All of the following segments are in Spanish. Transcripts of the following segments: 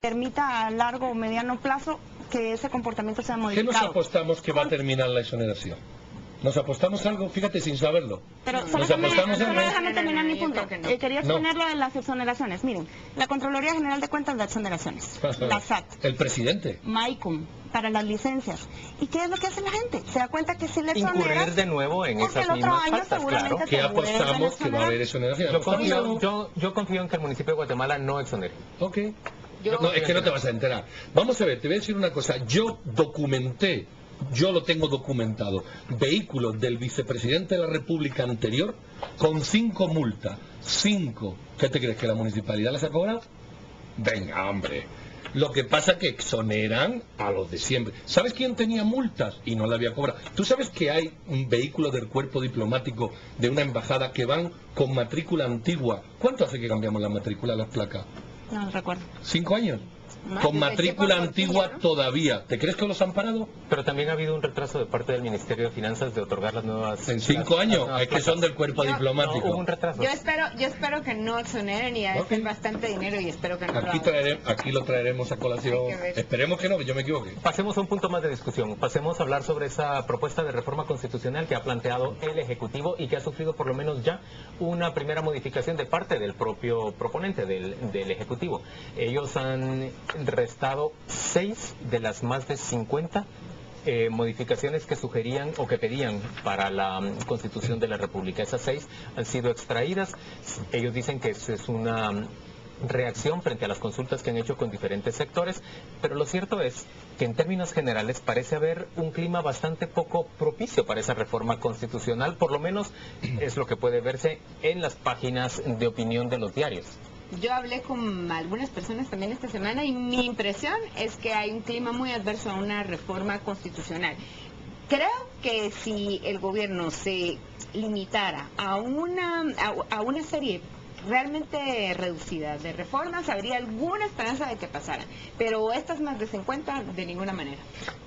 permita a largo o mediano plazo que ese comportamiento sea ¿Qué modificado. nos apostamos que va a terminar la exoneración? ¿Nos apostamos algo? Fíjate, sin saberlo. Pero ¿Nos solo apostamos algo? déjame terminar mi punto. Quería No. exponer lo de las exoneraciones. Miren, la Contraloría General de Cuentas da exoneraciones. La SAT, El presidente. MAICUM, para las licencias. ¿Y qué es lo que hace la gente? Se da cuenta que si le exoneras... Incurrir de nuevo en porque esas el otro mismas año faltas, seguramente claro. te ¿Qué vuelven a apostamos que va a haber exonerar. exoneración? Yo confío en que el municipio de Guatemala no exonere. Ok. No, es que no te vas a enterar. Vamos a ver, te voy a decir una cosa. Yo lo tengo documentado, vehículos del vicepresidente de la República anterior con 5 multas. 5. ¿Qué te crees, que la municipalidad les ha cobrado? Venga, hombre. Lo que pasa es que exoneran a los de siempre. ¿Sabes quién tenía multas y no la había cobrado? ¿Tú sabes que hay un vehículo del cuerpo diplomático de una embajada que van con matrícula antigua? ¿Cuánto hace que cambiamos la matrícula de las placas? No recuerdo. 5 años. Más. Con Desde matrícula tiempo antigua Portillo, ¿no? todavía. ¿Te crees que los han parado? Pero también ha habido un retraso de parte del Ministerio de Finanzas de otorgar las nuevas... En 5 años. nuevas Es que placas. son del cuerpo No, No, diplomático. hubo un retraso. Yo espero que no exoneren y a Ok. es bastante dinero y espero que no lo Aquí, hagan. aquí lo traeremos a colación. Hay que ver. Esperemos que no, que yo me equivoque. Pasemos a un punto más de discusión. Pasemos a hablar sobre esa propuesta de reforma constitucional que ha planteado el Ejecutivo y que ha sufrido por lo menos ya una primera modificación de parte del propio proponente del Ejecutivo. Ellos han restado 6 de las más de 50 modificaciones que sugerían o que pedían para la Constitución de la República. Esas 6 han sido extraídas. Ellos dicen que eso es una reacción frente a las consultas que han hecho con diferentes sectores, pero lo cierto es que en términos generales parece haber un clima bastante poco propicio para esa reforma constitucional, por lo menos es lo que puede verse en las páginas de opinión de los diarios. Yo hablé con algunas personas también esta semana y mi impresión es que hay un clima muy adverso a una reforma constitucional. Creo que si el gobierno se limitara a una serie realmente reducida de reformas, habría alguna esperanza de que pasaran. Pero estas más de 50, de ninguna manera.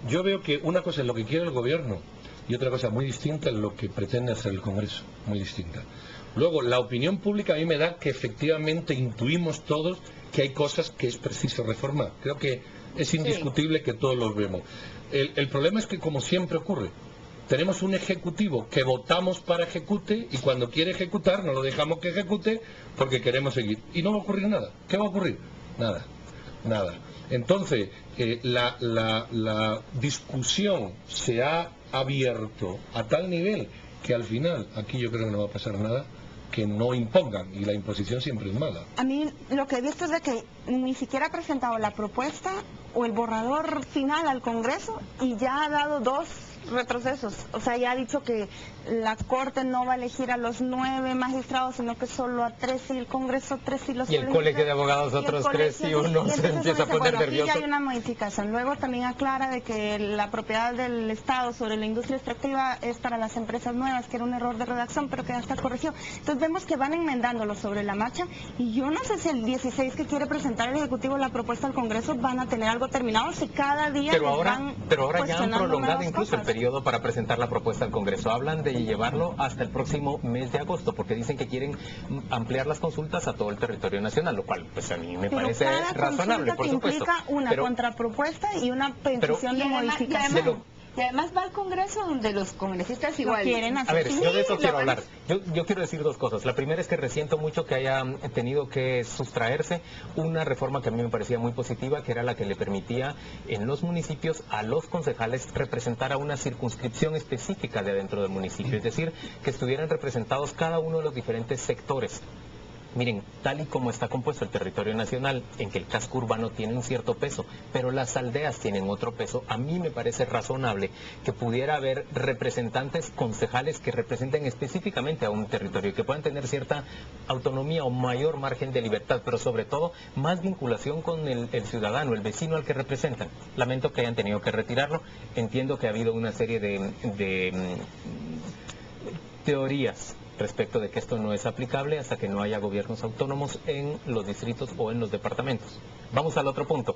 Yo veo que una cosa es lo que quiere el gobierno y otra cosa muy distinta es lo que pretende hacer el Congreso. Muy distinta. Luego, la opinión pública a mí me da que efectivamente intuimos todos que hay cosas que es preciso reformar. Creo que es indiscutible que todos los vemos. El problema es que, como siempre ocurre, tenemos un ejecutivo que votamos para ejecute y cuando quiere ejecutar no lo dejamos que ejecute porque queremos seguir. Y no va a ocurrir nada. ¿Qué va a ocurrir? Nada. Nada. Entonces, la discusión se ha abierto a tal nivel que al final, aquí yo creo que no va a pasar nada, que no impongan, y la imposición siempre es mala. A mí lo que he visto es de que ni siquiera ha presentado la propuesta o el borrador final al Congreso y ya ha dado 2 retrocesos. O sea, ya ha dicho que la Corte no va a elegir a los 9 magistrados, sino que solo a 3 y el Congreso 3 y los Y el Colegio de Abogados y el otros colegio, 3 y uno se entonces empieza a dice, poner bueno, aquí ya nervioso. hay una modificación. Luego también aclara de que la propiedad del Estado sobre la industria extractiva es para las empresas nuevas, que era un error de redacción, pero que ya está corregido. Entonces vemos que van enmendándolo sobre la marcha y yo no sé si el 16 que quiere presentar el Ejecutivo la propuesta al Congreso van a tener algo terminado, si cada día Pero les ahora van ya han cuestionando prolongado nuevas incluso el cosas. periodo para presentar la propuesta al Congreso. Hablan de llevarlo hasta el próximo mes de agosto, porque dicen que quieren ampliar las consultas a todo el territorio nacional, lo cual pues a mí me Pero parece cada razonable, consulta por que supuesto. implica una Pero- contrapropuesta y una petición de modificación. Y además va al Congreso donde los congresistas igual quieren hacer. A ver, yo de eso Sí, quiero lo hablar. Yo quiero decir 2 cosas. La primera es que resiento mucho que haya tenido que sustraerse una reforma que a mí me parecía muy positiva, que era la que le permitía en los municipios a los concejales representar a una circunscripción específica de adentro del municipio. Es decir, que estuvieran representados cada uno de los diferentes sectores. Miren, tal y como está compuesto el territorio nacional, en que el casco urbano tiene un cierto peso, pero las aldeas tienen otro peso, a mí me parece razonable que pudiera haber representantes concejales que representen específicamente a un territorio, que puedan tener cierta autonomía o mayor margen de libertad, pero sobre todo más vinculación con el ciudadano, el vecino al que representan. Lamento que hayan tenido que retirarlo, entiendo que ha habido una serie de teorías respecto de que esto no es aplicable hasta que no haya gobiernos autónomos en los distritos o en los departamentos. Vamos al otro punto.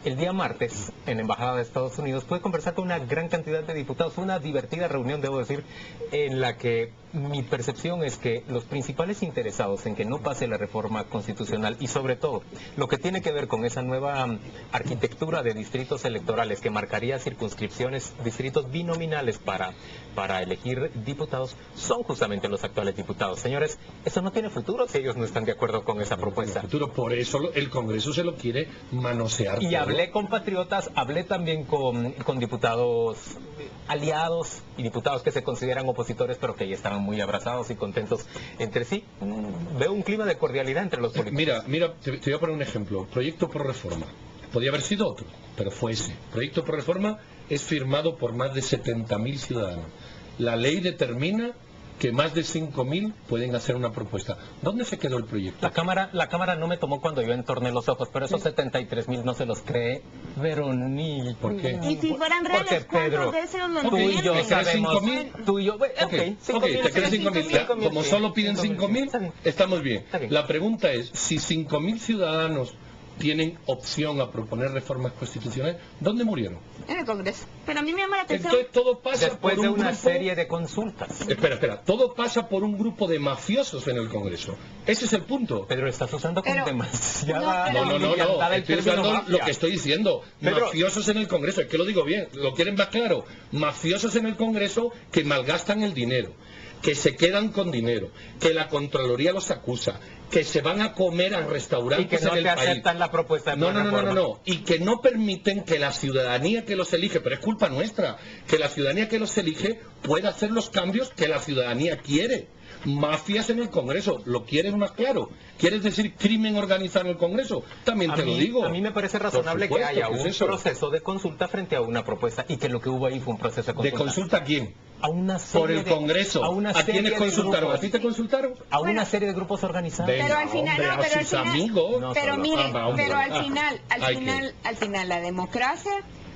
El día martes, en la Embajada de Estados Unidos, pude conversar con una gran cantidad de diputados. Fue una divertida reunión, debo decir, en la que mi percepción es que los principales interesados en que no pase la reforma constitucional y sobre todo lo que tiene que ver con esa nueva arquitectura de distritos electorales que marcaría circunscripciones, distritos binominales para elegir diputados, son justamente los actuales diputados. Señores, eso no tiene futuro si ellos no están de acuerdo con esa propuesta. Futuro, por eso el Congreso se lo quiere manosear. Y todo. hablé con patriotas, hablé también con diputados aliados y diputados que se consideran opositores, pero que ya estaban muy abrazados y contentos entre sí. Veo un clima de cordialidad entre los políticos. Mira, te voy a poner un ejemplo. Proyecto por reforma. Podía haber sido otro, pero fue ese. Proyecto por reforma es firmado por más de 70.000 ciudadanos. La ley determina que más de 5.000 pueden hacer una propuesta. ¿Dónde se quedó el proyecto? La cámara no me tomó cuando yo entorné los ojos, pero esos 73.000 no se los cree Veronil. ¿Por qué? Y si fueran reales, Porque, Pedro, ¿cuántos de esos lo tú y yo entienden? sabemos, 5.000. tú y yo, Ok, te crees 5.000. Ya, como solo piden 5.000, estamos bien. Está bien. La pregunta es, si 5.000 ciudadanos tienen opción a proponer reformas constitucionales, ¿dónde murieron? En el Congreso. Pero a mí me llama la atención. Entonces todo pasa Después por de un una grupo... serie de consultas. Espera, todo pasa por un grupo de mafiosos en el Congreso. Ese es el punto. Pedro, estás usando con Pero- demasiada... No, liviandad el estoy término usando mafia. lo que estoy diciendo. Pedro- Mafiosos en el Congreso, es que lo digo bien, lo quieren más claro. Mafiosos en el Congreso que malgastan el dinero, que se quedan con dinero, que la Contraloría los acusa, que se van a comer a Y restaurantes que no en el te país. aceptan la propuesta de No, reforma. y que no permiten que la ciudadanía que los elige, pero es culpa nuestra, que la ciudadanía que los elige pueda hacer los cambios que la ciudadanía quiere. Mafias en el Congreso, ¿lo quieres más claro? ¿Quieres decir crimen organizado en el Congreso? También te lo digo. A mí me parece razonable Por que supuesto, haya ¿qué es un eso? proceso de consulta frente a una propuesta y que lo que hubo ahí fue un proceso de ¿De consulta. consulta a quién? A una serie Por el de- Congreso. A, una ¿A serie quiénes de consultaron? grupos. ¿A ti te consultaron? A una Bueno. serie de grupos organizados. Venga, Pero al final, hombre, no, a pero al sus final, amigos. No, pero solo. miren, Hombre. pero al Ah, final, hay que- al final la democracia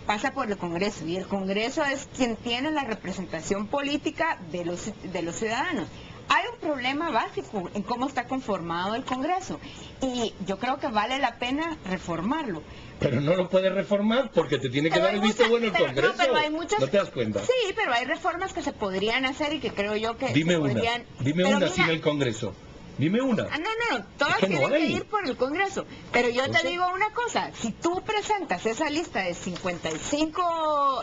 pasa por el Congreso y el Congreso es quien tiene la representación política de los ciudadanos. Hay un problema básico en cómo está conformado el Congreso y yo creo que vale la pena reformarlo. Pero no lo puedes reformar porque te tiene que Pero dar hay el visto muchas- bueno el pero- Congreso. no, pero hay muchas- ¿No te das cuenta? Sí, pero hay reformas que se podrían hacer y que creo yo que Dime se una. podrían... Dime Pero una mira, sin el Congreso. Dime una. No, todas Es que no tienen que hay. ir por el Congreso. Pero yo te Entonces- digo una cosa, si tú presentas esa lista de 55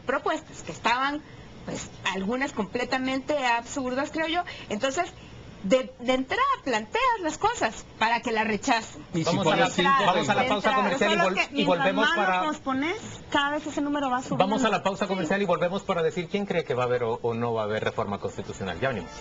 propuestas que estaban, pues algunas completamente absurdas, creo yo, entonces de entrada planteas las cosas para que la rechacen. Y si Vamos a pones la- cinco, vamos a la venga. pausa comercial Solo que y mientras volvemos más para... lo pospones, cada vez ese número va subiendo. Vamos a la pausa comercial y volvemos para decir quién cree que va a haber o no va a haber reforma constitucional. Ya venimos.